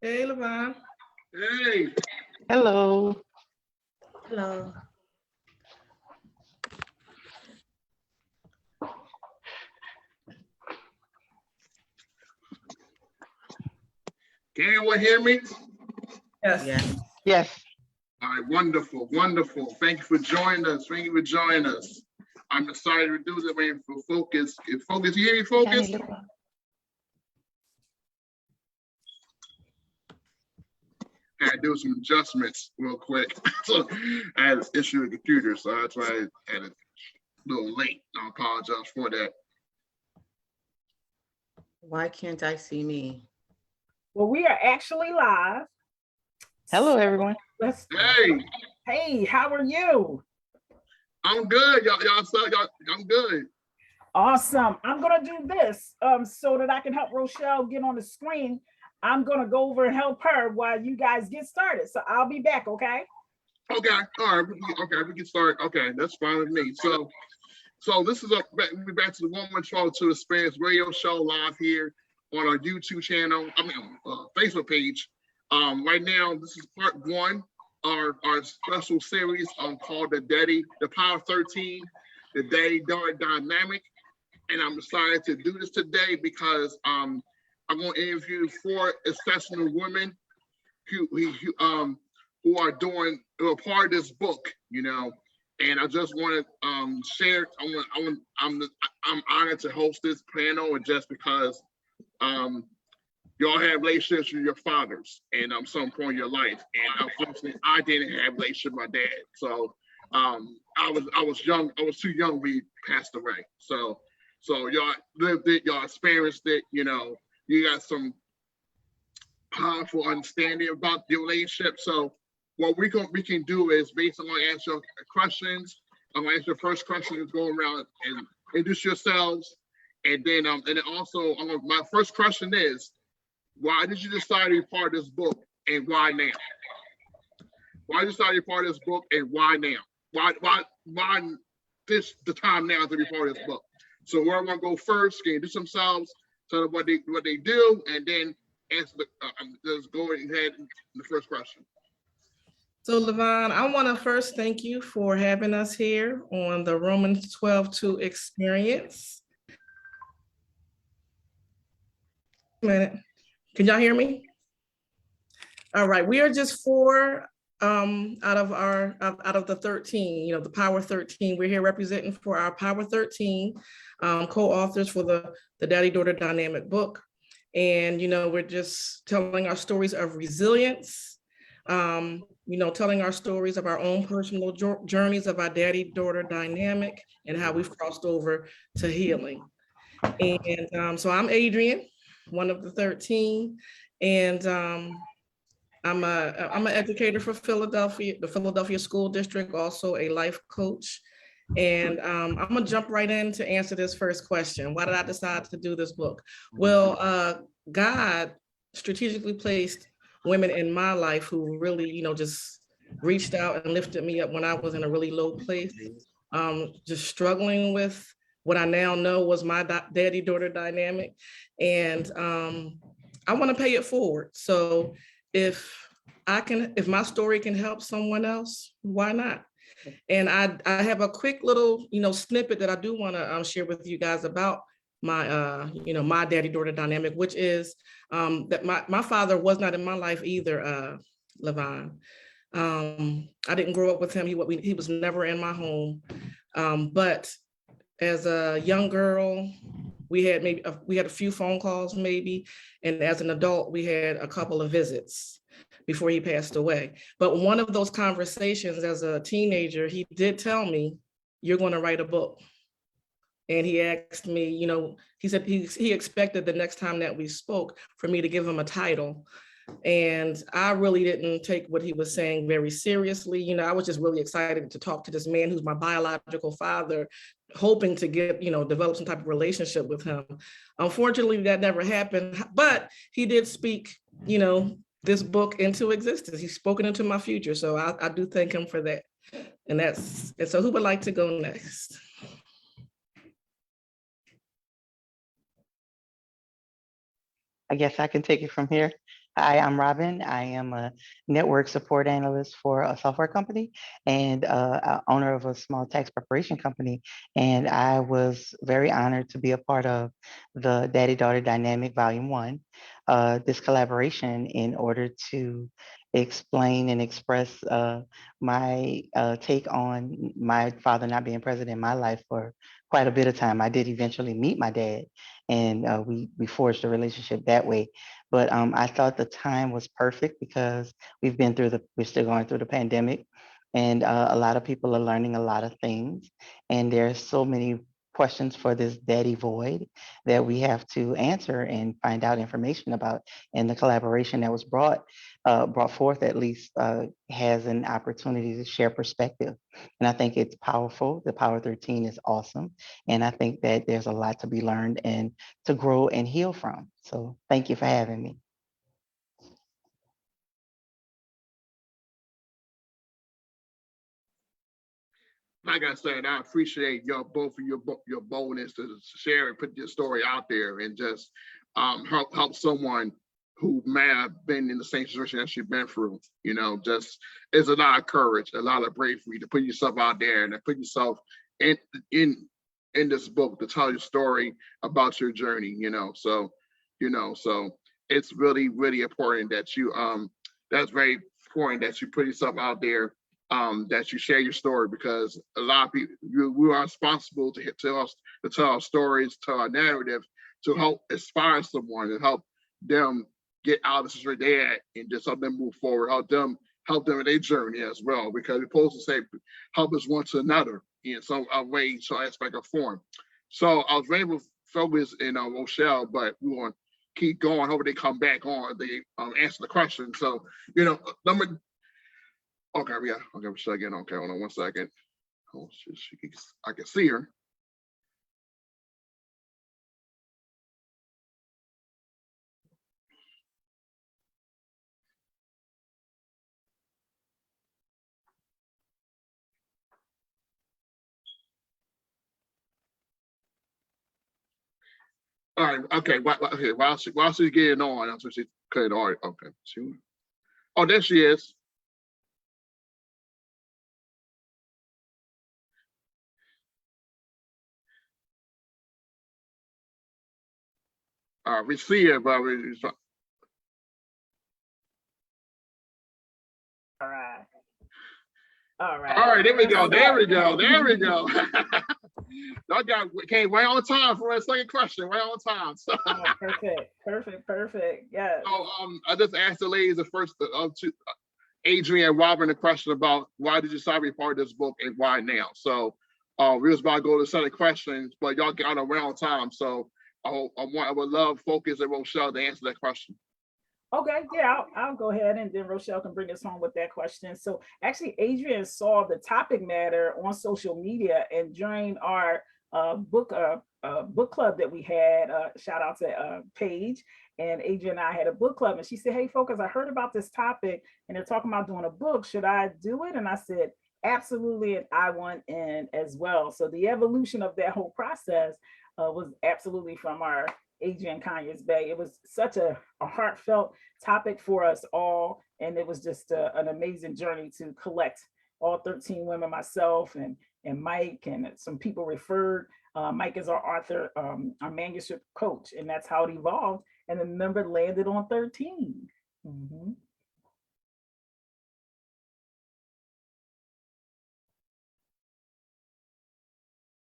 Hey, Levon. Hey. Hello. Hello. Can anyone hear me? Yes. Yes. All right, wonderful, wonderful. Thank you for joining us. Thank you for joining us. I'm excited to do this, man, for Focus. Focus, you hear me, Focus? I had to do some adjustments real quick. So I had an issue with the computer, so that's why I had a little late. I apologize for that. Why can't I see me? Well, we are actually live. Hello, everyone. Hey, how are you? I'm good. I'm good. Awesome. I'm gonna do this so that I can help Rochelle get on the screen. I'm gonna go over and help her while you guys get started. So I'll be back, okay? Okay, all right. Okay, we can start. Okay, that's fine with me. So this is we're back to the Woman 12-2 Experience radio show live here on our YouTube channel. Facebook page. Right now, this is part one, our special series called the Power 13, the Daddy Daughter Dynamic. And I'm excited to do this today because I'm going to interview 4 exceptional women who are part of this book, you know. And I just want to share. I'm honored to host this panel, just because y'all have relationships with your fathers, and some point in your life. And unfortunately, I didn't have a relationship with my dad. So I was young. I was too young when he passed away. So y'all lived it. Y'all experienced it. You know, you got some powerful understanding about the relationship. So what we can do is, based on answer questions, I'm gonna answer the first question is go around and introduce yourselves, and then also my first question is, why did you decide to be part of this book, and why now? Why did you decide to be part of this book, and why now? Why the time now to be part of this book? So where I'm gonna go first, can you introduce themselves, tell them what they do, and then answer let's go ahead the first question. So, Levon, I want to first thank you for having us here on the Romans 12-2 Experience. A minute. Can y'all hear me? All right, we are just 4 out of the 13, you know, the Power 13. We're here representing for our Power 13 co-authors for the Daddy Daughter Dynamic book. And, you know, we're just telling our stories of resilience, you know, telling our stories of our own personal journeys of our daddy-daughter dynamic and how we've crossed over to healing. And so I'm Adrienne, one of the 13, and I'm an educator for Philadelphia, the Philadelphia School District, also a life coach. And I'm gonna jump right in to answer this first question. Why did I decide to do this book? Well, God strategically placed women in my life who really, you know, just reached out and lifted me up when I was in a really low place, just struggling with what I now know was my daddy-daughter dynamic. And I want to pay it forward. So if my story can help someone else, why not? And I have a quick little, you know, snippet that I do want to share with you guys about my, you know, my daddy-daughter dynamic, which is that my father was not in my life either, Levon. I didn't grow up with him. He was never in my home. But as a young girl, we had a few phone calls maybe, and as an adult, we had a couple of visits before he passed away. But one of those conversations as a teenager, he did tell me, "You're going to write a book." And he asked me, you know, he said he expected the next time that we spoke for me to give him a title. And I really didn't take what he was saying very seriously. You know, I was just really excited to talk to this man who's my biological father, hoping to develop some type of relationship with him. Unfortunately, that never happened, but he did speak, you know, this book into existence. He's spoken into my future. So I do thank him for that. And so who would like to go next? I guess I can take it from here. Hi, I'm Robyn. I am a network support analyst for a software company and owner of a small tax preparation company. And I was very honored to be a part of the Daddy Daughter Dynamic Volume 1, this collaboration in order to explain and express my take on my father not being present in my life for quite a bit of time. I did eventually meet my dad, and we forged a relationship that way. But I thought the time was perfect because we're still going through the pandemic, and a lot of people are learning a lot of things, and there's so many questions for this daddy void that we have to answer and find out information about. And the collaboration that was brought forth at least has an opportunity to share perspective. And I think it's powerful. The Power 13 is awesome. And I think that there's a lot to be learned and to grow and heal from. So thank you for having me. Like I said, I appreciate both of your boldness to share and put your story out there and just help someone who may have been in the same situation that you've been through. You know, just it's a lot of courage, a lot of bravery to put yourself out there and to put yourself in in this book to tell your story about your journey. So it's really important that you that's very important that you put yourself out there, that you share your story, because a lot of people, we are responsible to tell our stories, tell our narrative, to help inspire someone and help them get out of the situation they're at and just help them move forward, help them in their journey as well. Because we're supposed to say help us one to another in some way, some aspect or form. So I was very focused in Rochelle, but we want to keep going. Hope they come back on. They answer the question. So number. Okay, yeah. Okay, Rochelle again. Okay, hold on one second. Oh, I can see her. All right. Okay. Okay. While she's getting on, that's what she cut. All right. Okay. Oh, there she is. We see her, but All right. All right. all right. There we go. There we go. There we go. Y'all came right on time for a second question. Right on time. So, Oh, perfect. Yes. so I just asked the ladies the first two, Adrienne and Robyn, the question about why did you decide to be part of this book and why now? So we was about to go to the set of questions, but y'all got around time. So I would love Focus and Rochelle to answer that question. Okay, yeah, I'll go ahead, and then Rochelle can bring us home with that question. So actually, Adrienne saw the topic matter on social media, and during our book club that we had, shout out to Paige, and Adrienne and I had a book club, and she said, "Hey, Focus, I heard about this topic, and they're talking about doing a book. Should I do it?" And I said, "Absolutely," and I want in as well. So the evolution of that whole process was absolutely from our Adrienne Conyers-Bey. It was such a heartfelt topic for us all, and it was just an amazing journey to collect all 13 women, myself and Mike, and some people referred. Mike is our author, our manuscript coach, and that's how it evolved, and the number landed on 13. Mm-hmm.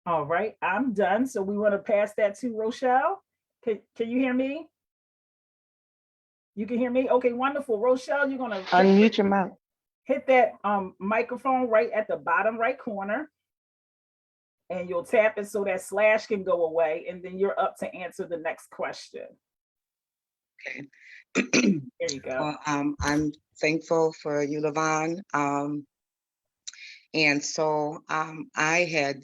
All right, I'm done. So we want to pass that to Rochelle. Can you hear me? You can hear me? Okay, wonderful. Rochelle, you're gonna Unmute your mouth. hit that microphone right at the bottom right corner, and you'll tap it so that slash can go away, and then you're up to answer the next question. Okay. There you go. I'm thankful for you, Lavon. And so I had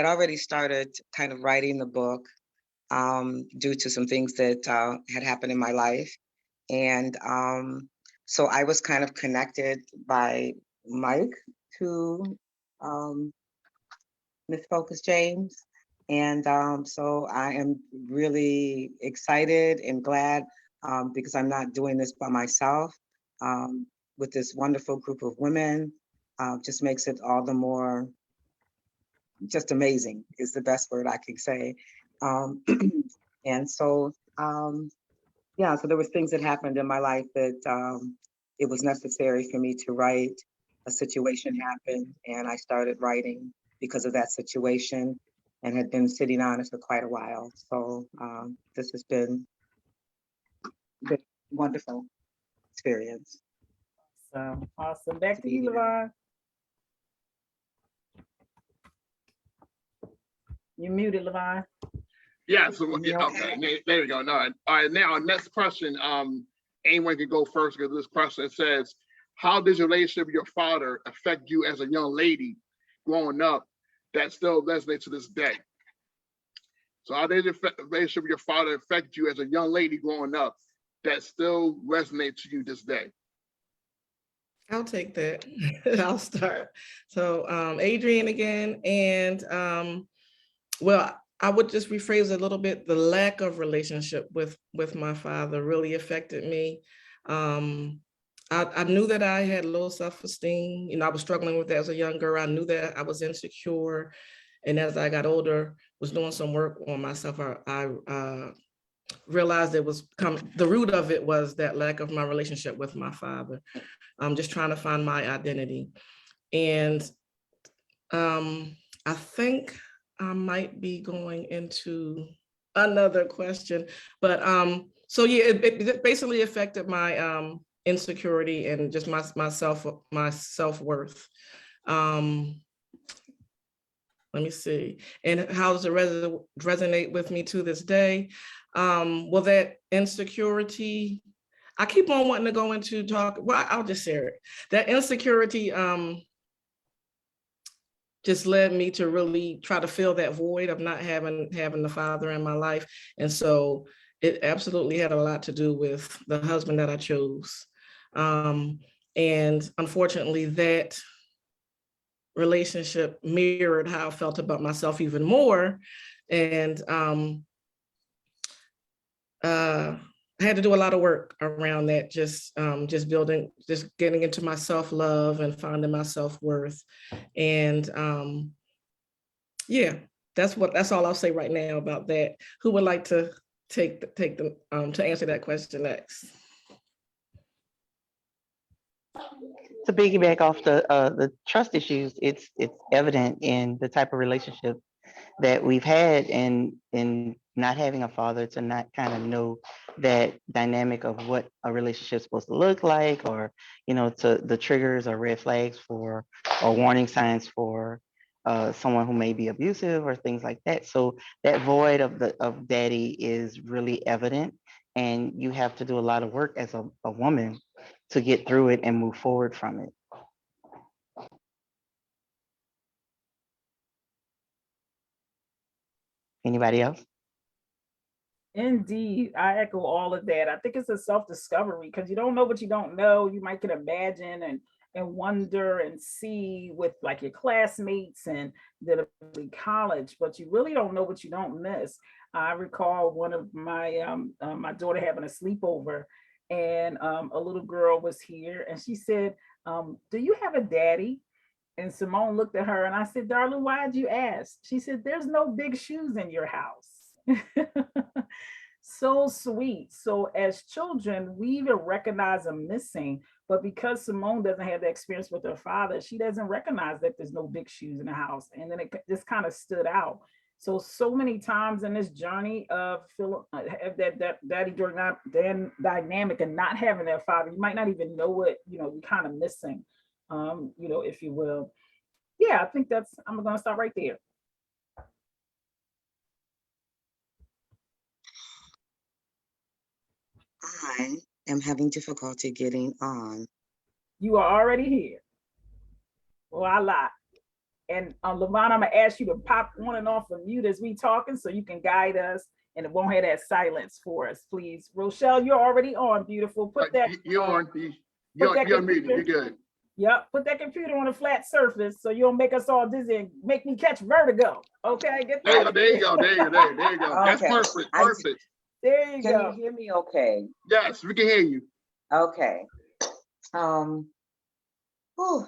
already started kind of writing the book due to some things that had happened in my life. And so I was kind of connected by Mike to Miss Focus James. And so I am really excited and glad because I'm not doing this by myself. With this wonderful group of women, just makes it all the more just amazing is the best word I can say. And so, yeah, so there was things that happened in my life that it was necessary for me to write. A situation happened and I started writing because of that situation and had been sitting on it for quite a while. So this has been a wonderful experience. So awesome. Back to you, Levon. You're muted, Levon. Yeah, so yeah, okay, there you go. No, all right, now next question. Anyone can go first because this question says, how does your relationship with your father affect you as a young lady growing up that still resonates to this day? So how did your relationship with your father affect you as a young lady growing up that still resonates to you this day? I'll take that. I'll start. So Adrienne again, and well, I would just rephrase a little bit. The lack of relationship with my father really affected me. I knew that I had low self-esteem. You know, I was struggling with that as a young girl. I knew that I was insecure. And as I got older, was doing some work on myself, I realized the root of it was that lack of my relationship with my father. I'm just trying to find my identity. And I think I might be going into another question, but so yeah, it basically affected my insecurity and just my self-worth. Let me see. And how does it resonate with me to this day? Well, that insecurity, I keep on wanting to go into talk, well, I'll just share it. That insecurity just led me to really try to fill that void of not having the father in my life. And so it absolutely had a lot to do with the husband that I chose. And unfortunately, that relationship mirrored how I felt about myself even more. And I had to do a lot of work around that, just getting into my self-love and finding my self-worth. And yeah, that's all I'll say right now about that. Who would like to take the to answer that question next? To piggyback off the trust issues, it's evident in the type of relationship that we've had, and in not having a father to not kind of know that dynamic of what a relationship is supposed to look like, or to the triggers or red flags for, or warning signs for someone who may be abusive or things like that. So that void of daddy is really evident, and you have to do a lot of work as a woman to get through it and move forward from it. Anybody else? Indeed, I echo all of that. I think it's a self-discovery because you don't know what you don't know. You might can imagine and wonder and see with like your classmates and the college, but you really don't know what you don't miss. I recall one of my my daughter having a sleepover, and a little girl was here, and she said, "Do you have a daddy?" And Simone looked at her, and I said, "Darling, why'd you ask?" She said, "There's no big shoes in your house." So sweet. So as children, we even recognize a missing, but because Simone doesn't have the experience with her father, she doesn't recognize that there's no big shoes in the house. And then it just kind of stood out. So many times in this journey of that daddy dynamic and not having that father, you might not even know what, you're kind of missing, if you will. Yeah, I think I'm going to stop right there. I am having difficulty getting on. You are already here. Well, I lied. And Levon, I'm gonna ask you to pop on and off of mute as we talking so you can guide us and it won't have that silence for us, please. Rochelle, you're already on, beautiful. Put that. You're on. You're muted. You're good. Yep, put that computer on a flat surface so you don't make us all dizzy and make me catch vertigo. Okay, get that. There you go. Okay. That's perfect. There you Can you go. hear me okay? Yes, we can hear you. Okay. Whew.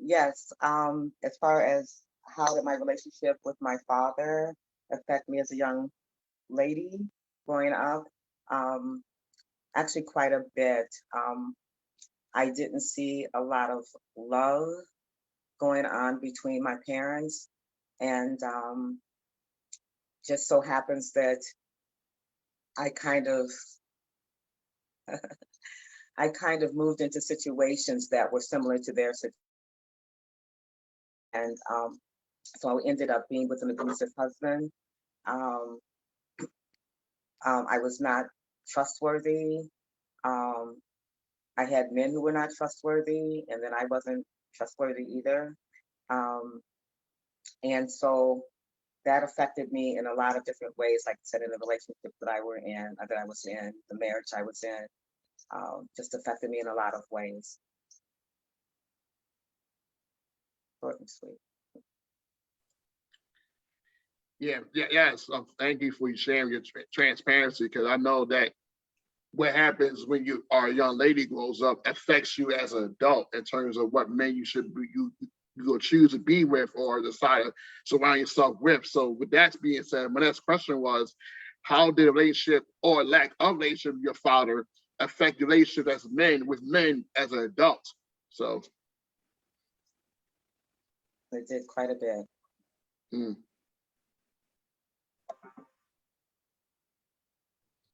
Yes, as far as how did my relationship with my father affect me as a young lady growing up? Actually quite a bit. I didn't see a lot of love going on between my parents, and just so happens that I kind of I kind of moved into situations that were similar to their situation. And so I ended up being with an abusive husband. Um, I was not trustworthy. Um, I had men who were not trustworthy, and then I wasn't trustworthy either. Um, and so that affected me in a lot of different ways, like I said, in the relationship that I was in, the marriage I was in, just affected me in a lot of ways. Short and sweet. Yes. Thank you for sharing your transparency, because I know that what happens when you are a young lady grows up affects you as an adult in terms of what men you should be, you will choose to be with or decide to surround yourself with. So with that being said, my next question was, how did a relationship or lack of relationship with your father affect your relationship as men with men as an adult? So It did quite a bit. mm.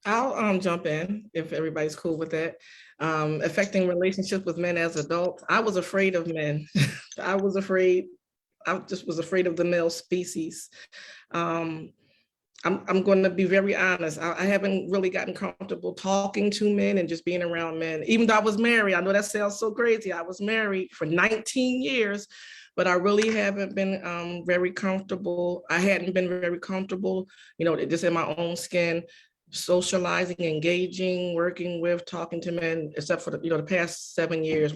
I'll jump in if everybody's cool with that. Affecting relationships with men as adults. I was afraid of men. I was afraid. I just was afraid of the male species. Um, I'm going to be very honest. I haven't really gotten comfortable talking to men and just being around men, even though I was married. I know that sounds so crazy. I was married for 19 years, but I really haven't been very comfortable. I hadn't been very comfortable, just in my own skin, socializing, engaging, working with, talking to men, except for the past 7 years.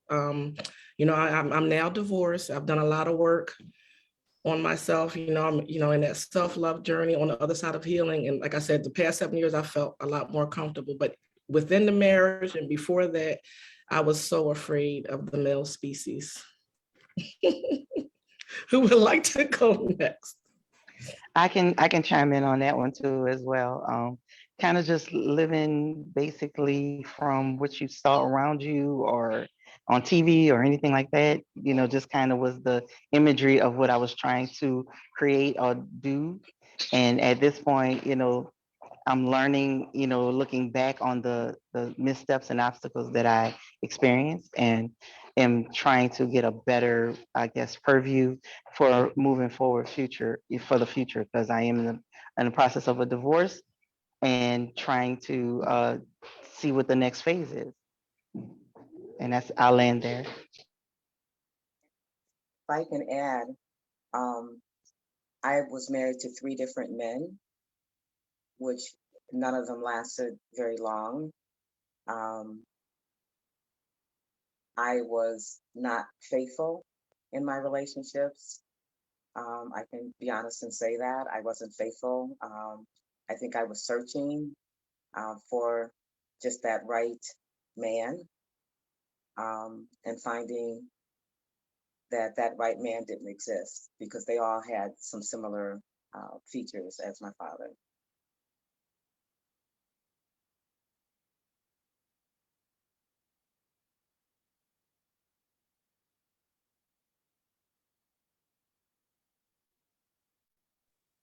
I'm now divorced. I've done a lot of work on myself, I'm, in that self-love journey on the other side of healing. And like I said, the past 7 years, I felt a lot more comfortable, but within the marriage and before that, I was so afraid of the male species. Who would like to go next? I can chime in on that one too as well. Kind of just living basically from what you saw around you or on TV or anything like that, just kind of was the imagery of what I was trying to create or do. And at this point, I'm learning, looking back on the missteps and obstacles that I experienced, and am trying to get a better, I guess, purview for moving forward for the future, because I am in the process of a divorce and trying to see what the next phase is. And I'll land there. If I can add, I was married to 3 different men, which none of them lasted very long. I was not faithful in my relationships. I can be honest and say that I wasn't faithful. I think I was searching for just that right man, and finding that that right man didn't exist, because they all had some similar features as my father.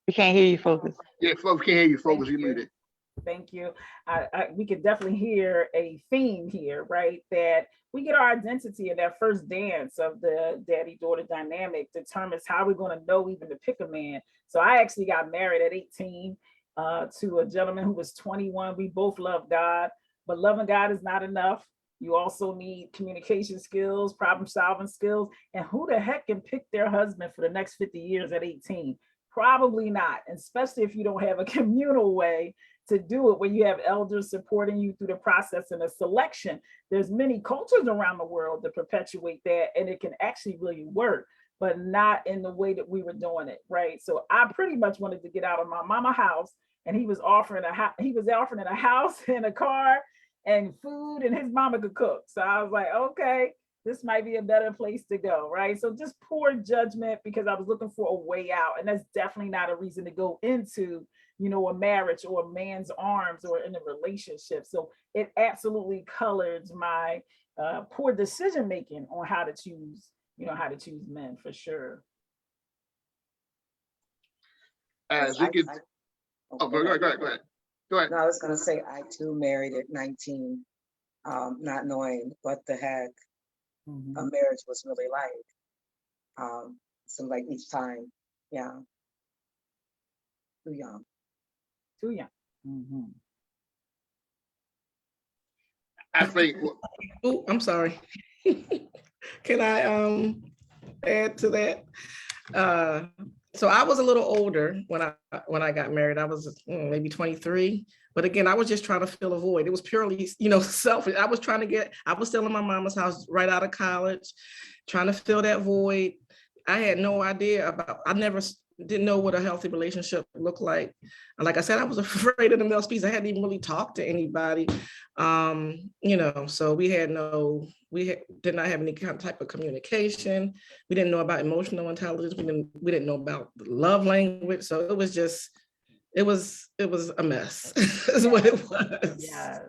We can't hear you, Focus. Yeah, folks can't hear you, folks. Thank You you. muted. Thank you. We could definitely hear a theme here, right? That we get our identity in that first dance of the daddy-daughter dynamic determines how we're going to know even to pick a man. So I actually got married at 18 to a gentleman who was 21. We both love God, but loving God is not enough. You also need communication skills, problem solving skills, and who the heck can pick their husband for the next 50 years at 18? Probably not, especially if you don't have a communal way to do it, when you have elders supporting you through the process and the selection. There's many cultures around the world that perpetuate that, and it can actually really work, but not in the way that we were doing it, right? So I pretty much wanted to get out of my mama house and he was offering a house and a car and food, and his mama could cook. So I was like, okay, this might be a better place to go, right? So just poor judgment because I was looking for a way out, and that's definitely not a reason to go into, you know, a marriage or a man's arms or in a relationship. So it absolutely colored my poor decision making on how to choose, you know, how to choose men for sure. As you can, oh, go ahead. Go ahead. No, I was gonna say, I too married at 19, not knowing what the heck a marriage was really like. So like each time, yeah, too young. Too young. Mm-hmm. I think, Oh, I'm sorry. Can I add to that? So I was a little older when I got married. I was maybe 23. But again, I was just trying to fill a void. It was purely, you know, selfish. I was still in my mama's house right out of college, trying to fill that void. I had no idea didn't know what a healthy relationship looked like. And like I said, I was afraid of the male species. I hadn't even really talked to anybody. You know, so we did not have any kind of type of communication. We didn't know about emotional intelligence. We didn't know about the love language. So it was a mess is what it was. Yeah.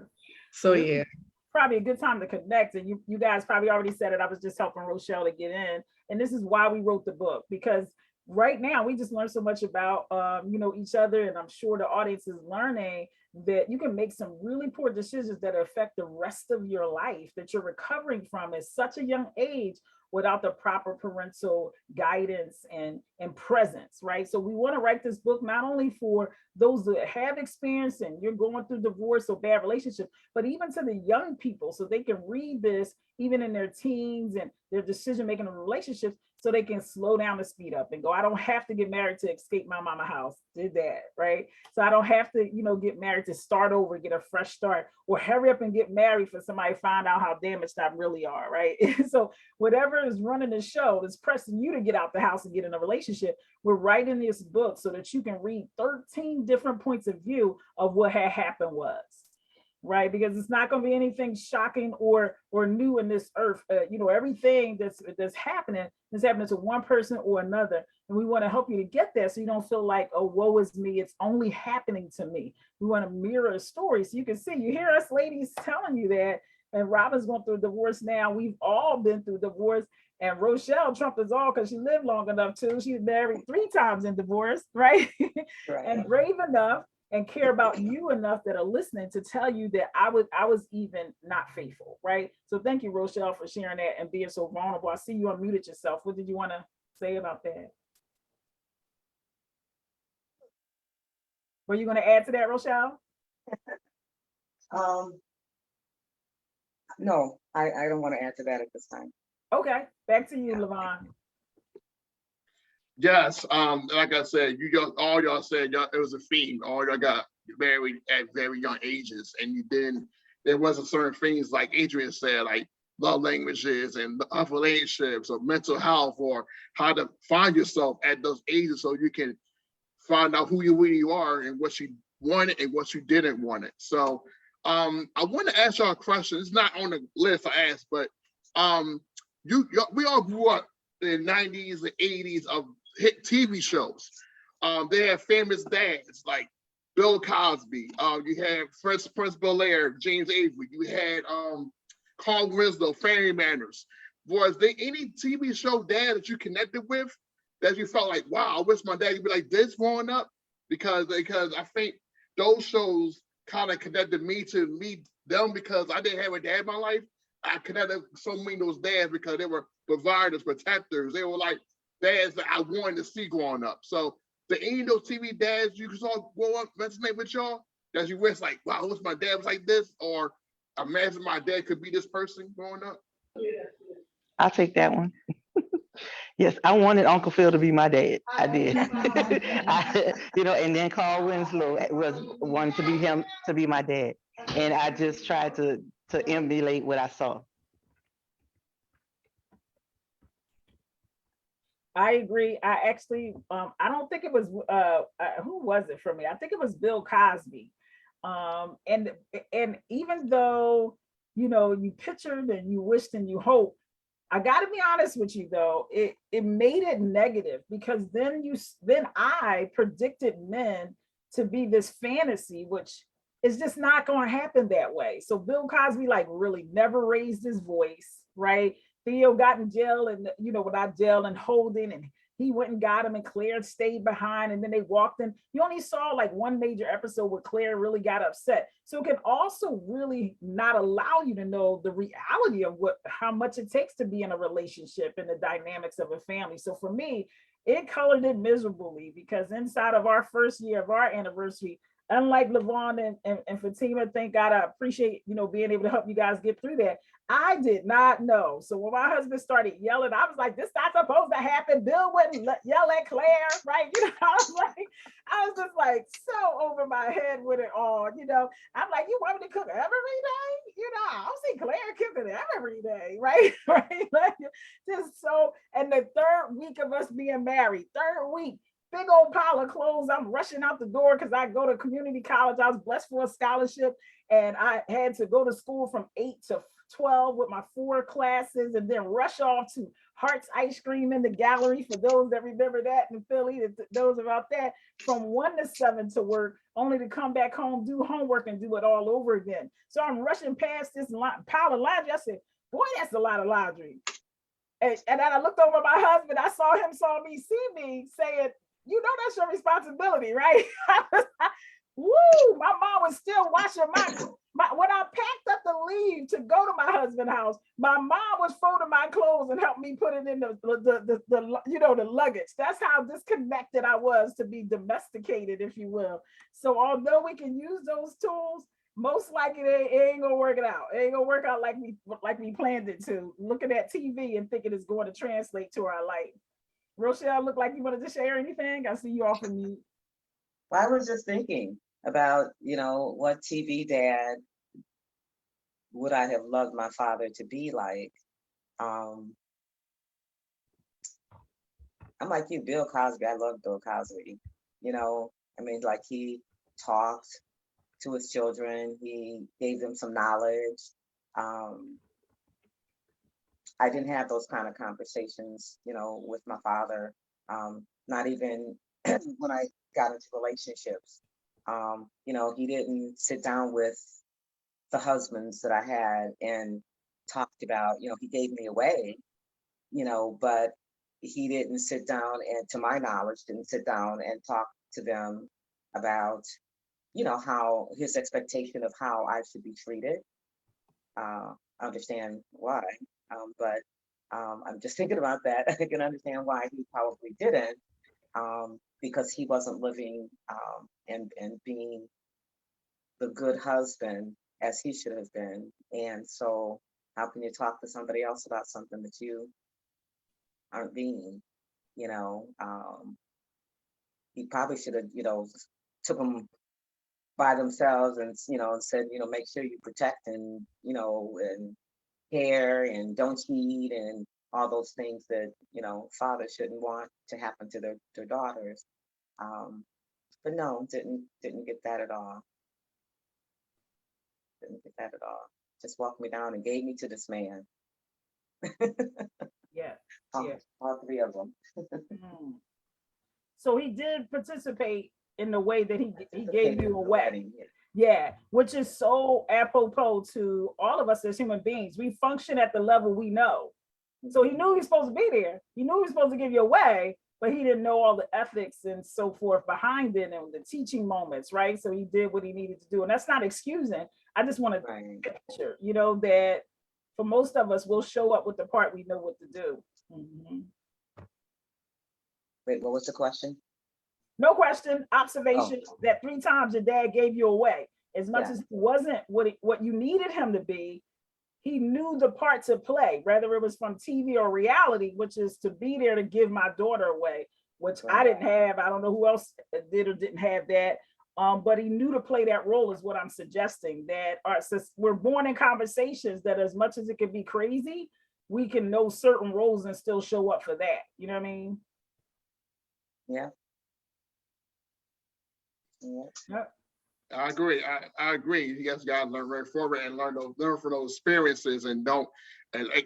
So yeah. Probably a good time to connect. And you guys probably already said it. I was just helping Rochelle to get in. And this is why we wrote the book, because right now we just learned so much about you know, each other, and I'm sure the audience is learning that you can make some really poor decisions that affect the rest of your life that you're recovering from at such a young age without the proper parental guidance and presence, right? So we want to write this book not only for those that have experience and you're going through divorce or bad relationship, but even to the young people, so they can read this even in their teens and their decision making in relationships, so they can slow down and speed up and go, I don't have to get married to escape my mama house. Did that, right? So I don't have to, you know, get married to start over, get a fresh start, or hurry up and get married for somebody to find out how damaged I really are, right? So whatever is running the show is pressing you to get out the house and get in a relationship. We're writing this book so that you can read 13 different points of view of what had happened was. Right, because it's not going to be anything shocking or new in this earth. You know, everything that's happening is happening to one person or another, and we want to help you to get there, so you don't feel like, oh, woe is me, it's only happening to me. We want to mirror a story, so you can see. You hear us ladies telling you that, and Robyn's going through a divorce now. We've all been through divorce, and Rochelle trumped us all because she lived long enough too. She's married 3 times in divorce, right? Right. And brave enough and care about you enough that are listening to tell you that I was even not faithful, right? So thank you, Rochelle, for sharing that and being so vulnerable. I see you unmuted yourself. What did you want to say about that? Were you going to add to that, Rochelle? No, I don't want to add to that at this time. Okay, back to you, Levon. yes, like I said, all y'all said, it was a theme. All y'all got married at very young ages, and there wasn't certain things like Adrienne said, like love languages and relationships or mental health, or how to find yourself at those ages so you can find out who you really are and what you wanted and what you didn't want it. So I want to ask y'all a question. It's not on the list I asked, but we all grew up in the 90s and 80s of hit TV shows. They have famous dads like Bill Cosby. You had Prince Bel-Air, James Avery. You had Carl Winslow, Family Manners. Was there any TV show dad that you connected with that you felt like, wow, I wish my dad could be like this growing up? Because I think those shows kind of connected me to them, because I didn't have a dad in my life. I connected so many of those dads because they were providers, protectors. They were like dads that I wanted to see growing up. So the any of those TV dads you saw grow up resonate with y'all that you wish like, wow, I wish my dad was like this, or imagine my dad could be this person growing up? I'll take that one. Yes, I wanted Uncle Phil to be my dad. I did. And then Carl Winslow was one to be my dad. And I just tried to emulate what I saw. I agree. I actually, I don't think it was, who was it for me? I think it was Bill Cosby. And even though, you know, you pictured and you wished and you hoped, I got to be honest with you though, it made it negative, because then I predicted men to be this fantasy, which is just not going to happen that way. So Bill Cosby like really never raised his voice, right? Theo got in jail, and you know, without jail and holding, and he went and got him, and Claire stayed behind, and then they walked in. You only saw like one major episode where Claire really got upset. So it can also really not allow you to know the reality of how much it takes to be in a relationship and the dynamics of a family. So for me, it colored it miserably, because inside of our first year of our anniversary, unlike Levon and Fatima, thank God, I appreciate, you know, being able to help you guys get through that. I did not know. So when my husband started yelling, I was like, this not supposed to happen. Bill wouldn't yell at Claire, right? You know, I was just like so over my head with it all, you know. I'm like, you want me to cook every day? You know, I don't see Claire cooking every day, right? Right? Like, just so, and the third week of us being married, third week, big old pile of clothes. I'm rushing out the door because I go to community college. I was blessed for a scholarship, and I had to go to school from 8 to 12 with my 4 classes, and then rush off to Hart's Ice Cream in the gallery, for those that remember that in Philly, those about that, from 1 to 7 to work, only to come back home, do homework, and do it all over again. So I'm rushing past this pile of laundry. I said, boy, that's a lot of laundry. And then I looked over at my husband. I saw him, saw me, see me, saying, you know, that's your responsibility, right? Woo, my mom was still washing when I packed up to leave to go to my husband's house, my mom was folding my clothes and helped me put it in the you know, the luggage. That's how disconnected I was to be domesticated, if you will. So although we can use those tools, most likely it ain't gonna work it out. It ain't gonna work out like we planned it to. Looking at TV and thinking it's going to translate to our life. Rochelle, look like you wanted to share anything. I see you off of mute. Well, I was just thinking about, you know, what TV dad would I have loved my father to be like. I'm like you, Bill Cosby. I love Bill Cosby. You know, I mean, like, he talked to his children. He gave them some knowledge. I didn't have those kind of conversations, you know, with my father. Not even when I got into relationships. You know, he didn't sit down with the husbands that I had and talked about, you know, he gave me away, you know, but he didn't sit down and, to my knowledge, didn't sit down and talk to them about, you know, how his expectation of how I should be treated. I understand why, but I'm just thinking about that. I can understand why he probably didn't, because he wasn't living and being the good husband as he should have been. And so how can you talk to somebody else about something that you aren't being, you know? He probably should have, you know, took them by themselves and, you know, and said, you know, make sure you protect and, you know, and care and don't cheat and all those things that, you know, fathers shouldn't want to happen to their daughters. But no, didn't get that at all. Didn't get that at all. Just walked me down and gave me to this man. Yeah. All 3 of them. So he did participate in the way that he gave you away. Yeah, which is so apropos to all of us as human beings. We function at the level we know. So he knew he was supposed to be there. He knew he was supposed to give you away, but he didn't know all the ethics and so forth behind it and the teaching moments, right? So he did what he needed to do. And that's not excusing. I just want to picture, you know, that for most of us, we'll show up with the part we know what to do. Wait, what was the question? No question, observation that 3 times your dad gave you away. As much as he wasn't what you needed him to be, he knew the part to play, whether it was from TV or reality, which is to be there to give my daughter away, which I didn't have. I don't know who else did or didn't have that. But he knew to play that role is what I'm suggesting, that we're born in conversations that as much as it can be crazy, we can know certain roles and still show up for that. You know what I mean? Yeah. Yeah. Yep. I agree. I agree. You guys gotta learn from it and learn from those experiences and don't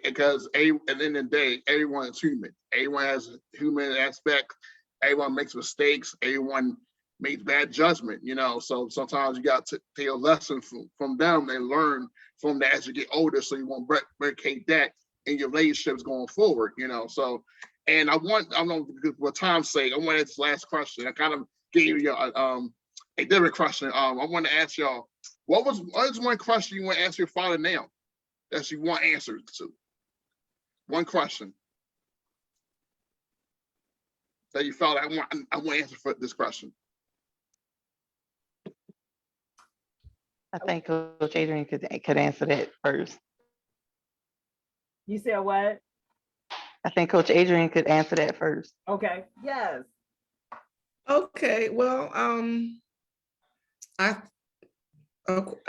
because at the end of the day, everyone is human. Everyone has a human aspect. Everyone makes mistakes. Everyone makes bad judgment, you know. So sometimes you got to take a lesson from them and learn from that as you get older, so you won't replicate that in your relationships going forward, you know. So, and I don't know, for time's sake, I want to ask this last question. I kind of gave you a different question. I want to ask y'all, what is one question you want to ask your father now that you want answers to? One question that you felt I want answer for this question. I think Coach Adrienne could answer that first. You said what? I think Coach Adrienne could answer that first. Okay. Yes. Okay, well,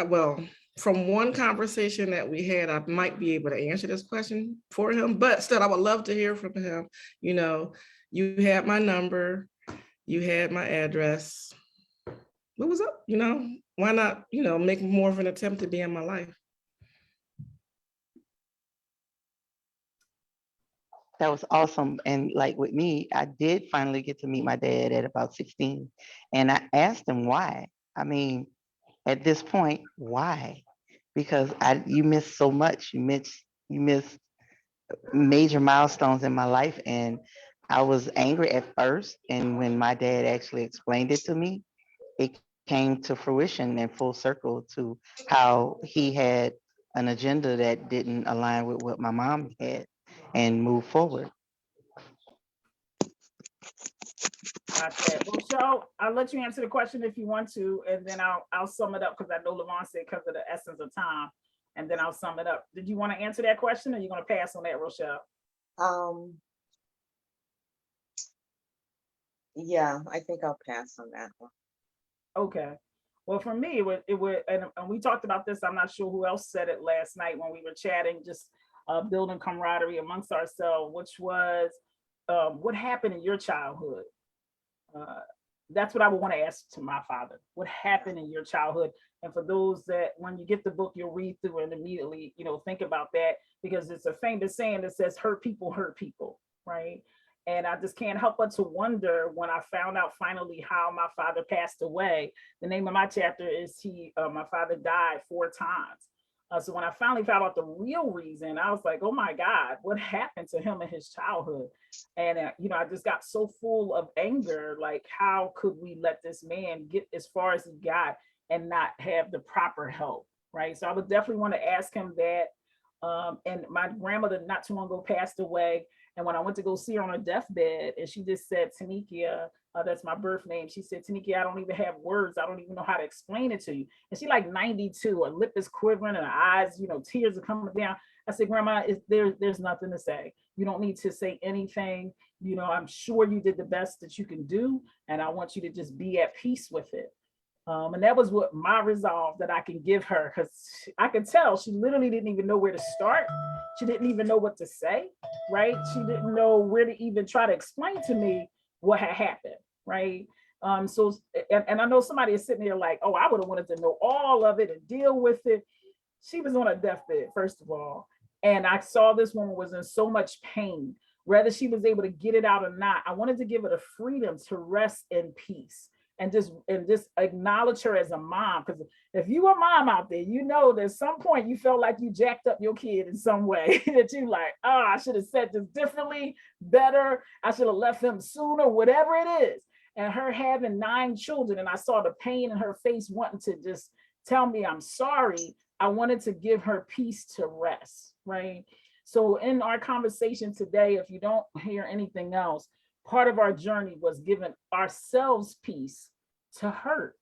well, from one conversation that we had, I might be able to answer this question for him, but still, I would love to hear from him. You know, you had my number, you had my address. What was up? You know, why not, you know, make more of an attempt to be in my life? That was awesome. And like with me, I did finally get to meet my dad at about 16. And I asked him why. I mean, at this point, why? Because you miss so much. You miss major milestones in my life. And I was angry at first. And when my dad actually explained it to me, it came to fruition in full circle to how he had an agenda that didn't align with what my mom had and move forward. Gotcha. Rochelle, I'll let you answer the question if you want to, and then I'll sum it up because I know Lavon said because of the essence of time, and then I'll sum it up. Did you want to answer that question, or are you going to pass on that, Rochelle? Yeah, I think I'll pass on that one. Okay. Well, for me, it would, and we talked about this. I'm not sure who else said it last night when we were chatting, just building camaraderie amongst ourselves, which was what happened in your childhood. That's what I would want to ask to my father. What happened in your childhood? And for those that, when you get the book, you'll read through and immediately, you know, think about that, because it's a famous saying that says, hurt people, right? And I just can't help but to wonder when I found out finally how my father passed away. The name of my chapter is my father died 4 times. So when I finally found out the real reason, I was like, oh my God, what happened to him in his childhood? And, you know, I just got so full of anger, like, how could we let this man get as far as he got and not have the proper help, right? So I would definitely want to ask him that. And my grandmother not too long ago passed away. And when I went to go see her on her deathbed, and she just said, Tanikia, that's my birth name. She said, Tanikia, I don't even have words. I don't even know how to explain it to you. And she like 92, her lip is quivering and her eyes, you know, tears are coming down. I said, Grandma, there's nothing to say. You don't need to say anything. You know, I'm sure you did the best that you can do. And I want you to just be at peace with it. And that was what my resolve that I can give her, because I could tell she literally didn't even know where to start. She didn't even know what to say, right? She didn't know where to even try to explain to me what had happened, right? So, and I know somebody is sitting there like, oh, I would have wanted to know all of it and deal with it. She was on a deathbed, first of all. And I saw this woman was in so much pain, whether she was able to get it out or not. I wanted to give her the freedom to rest in peace. And just acknowledge her as a mom. Because if you a mom out there, you know that at some point you felt like you jacked up your kid in some way, that you like, oh, I should have said this differently, better. I should have left him sooner, whatever it is. And her having 9 children, and I saw the pain in her face wanting to just tell me I'm sorry. I wanted to give her peace to rest, right? So in our conversation today, if you don't hear anything else, part of our journey was giving ourselves peace to hurt.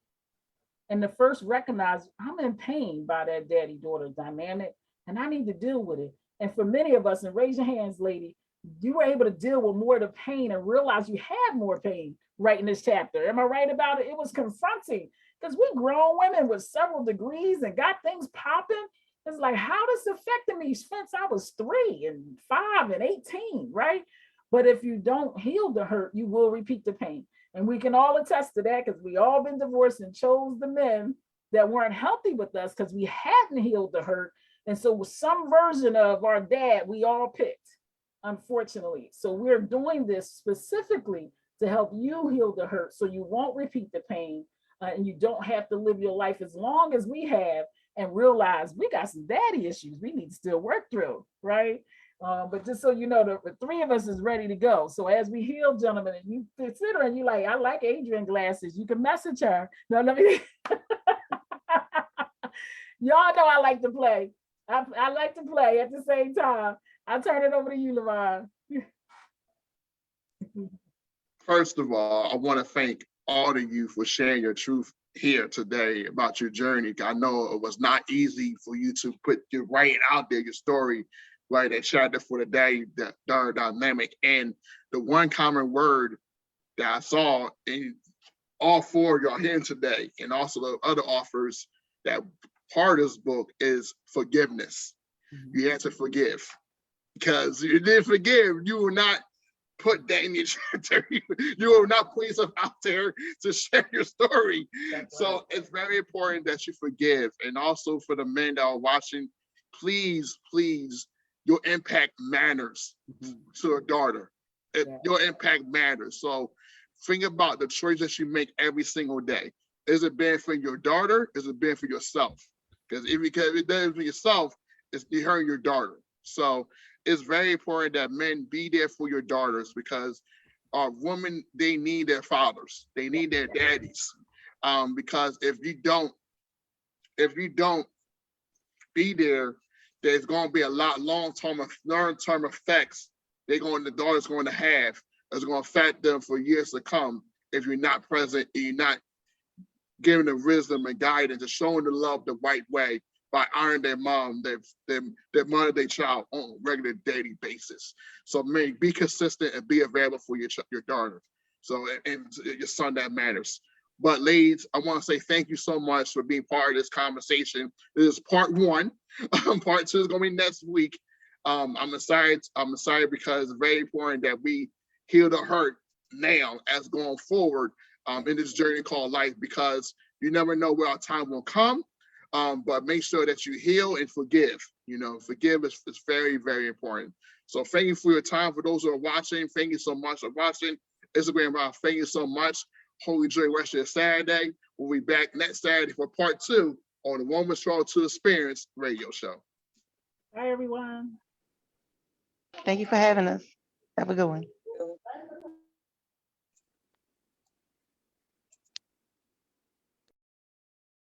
And to first recognize I'm in pain by that daddy-daughter dynamic, and I need to deal with it. And for many of us, and raise your hands, lady, you were able to deal with more of the pain and realize you had more pain right in this chapter. Am I right about it? It was confronting because we grown women with several degrees and got things popping. It's like, how does it affect me since I was 3 and 5 and 18, right? But if you don't heal the hurt, you will repeat the pain. And we can all attest to that because we all been divorced and chose the men that weren't healthy with us because we hadn't healed the hurt. And so with some version of our dad, we all picked, unfortunately. So we're doing this specifically to help you heal the hurt so you won't repeat the pain and you don't have to live your life as long as we have and realize we got some daddy issues we need to still work through, right? But just so you know, the 3 of us is ready to go. So as we heal, gentlemen, and you consider and you like, I like Adrienne glasses, you can message her. No, let me. Y'all know I like to play. I like to play at the same time. I'll turn it over to you, Lavon. First of all, I want to thank all of you for sharing your truth here today about your journey. I know it was not easy for you to put your right out there, your story, right, that shared for the day, that dynamic. And the one common word that I saw in all 4 of y'all here today, and also the other authors that part of this book is forgiveness. You have to forgive, because you didn't forgive, you will not put that in your chapter. You will not put yourself out there to share your story. So it's very important that you forgive. And also for the men that are watching, please, please, your impact matters to a daughter. Your impact matters. So think about the choices you make every single day. Is it bad for your daughter? Is it bad for yourself? Because if it does for yourself, it's hurting your daughter. So it's very important that men be there for your daughters, because women, they need their fathers, they need their daddies. Because if you don't be there, there's going to be a lot long-term effects the daughter's going to have. It's going to affect them for years to come if you're not present and you're not giving them wisdom and guidance and showing the love the right way by honoring their mom, their mother, their child on a regular daily basis. So man, be consistent and be available for your daughter. So and your son, that matters. But ladies, I want to say thank you so much for being part of this conversation. This is part 1. Part 2 is going to be next week. I'm excited because it's very important that we heal the hurt now as going forward in this journey called life, because you never know where our time will come. But make sure that you heal and forgive. Forgive is very, very important. So thank you for your time. For those who are watching, thank you so much for watching. Instagram Live, thank you so much. Hope you enjoy the rest of your Saturday. We'll be back next Saturday for part 2 on the Woman's Struggle to Experience radio show. Bye, everyone. Thank you for having us. Have a good one.